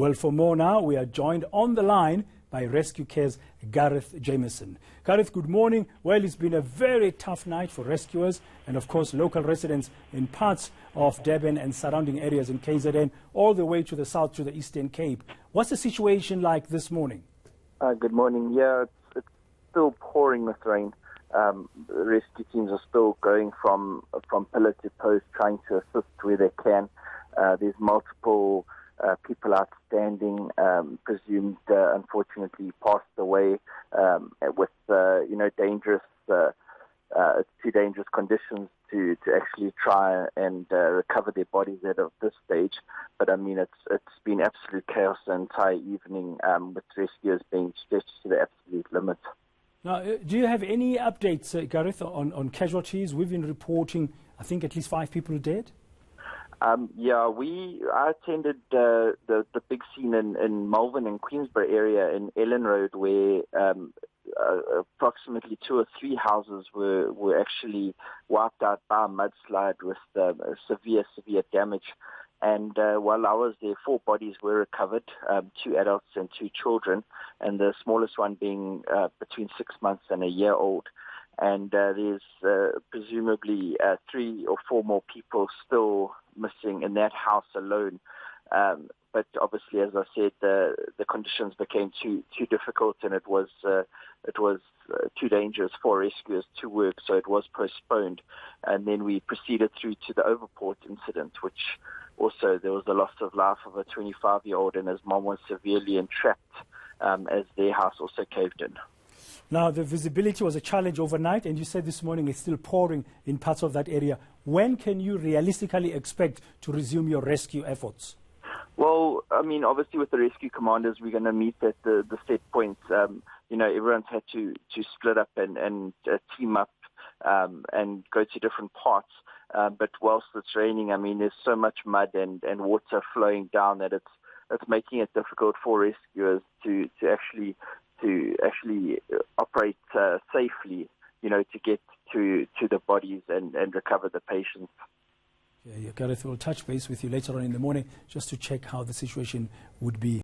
Well, for more now, we are joined on the line by Rescue Care's Gareth Jameson. Gareth, good morning. Well, it's been a very tough night for rescuers and, of course, local residents in parts of Durban and surrounding areas in KZN, all the way to the south to the Eastern Cape. What's the situation like this morning? Good morning. Yeah, it's still pouring with rain. The rescue teams are still going from pillar to post, trying to assist where they can. There's multiple people outstanding, presumed unfortunately passed away with dangerous, too dangerous conditions to actually try and recover their bodies at this stage. But I mean, it's been absolute chaos the entire evening, with rescuers being stretched to the absolute limit. Now, do you have any updates, Gareth, on casualties? We've been reporting, I think, at least 5 people dead. I attended the big scene in Malvern and Queensborough area in Ellen Road, where approximately 2 or 3 houses were actually wiped out by a mudslide with severe damage. And while I was there, 4 bodies were recovered, 2 adults and 2 children, and the smallest one being between 6 months and a year old. And there's presumably 3 or 4 more people still missing in that house alone. But obviously, as I said, the conditions became too difficult, and it was too dangerous for rescuers to work, so it was postponed. And then we proceeded through to the Overport incident, which also there was the loss of life of a 25-year-old, and his mom was severely entrapped as their house also caved in. Now, the visibility was a challenge overnight, and you said this morning it's still pouring in parts of that area. When can you realistically expect to resume your rescue efforts? Well, I mean, obviously with the rescue commanders, we're going to meet at the set points. Everyone's had to split up and team up and go to different parts. But whilst it's raining, I mean, there's so much mud and water flowing down that it's making it difficult for rescuers to actually operate safely, to get to the bodies and recover the patients. Yeah, Gareth, we'll touch base with you later on in the morning just to check how the situation would be.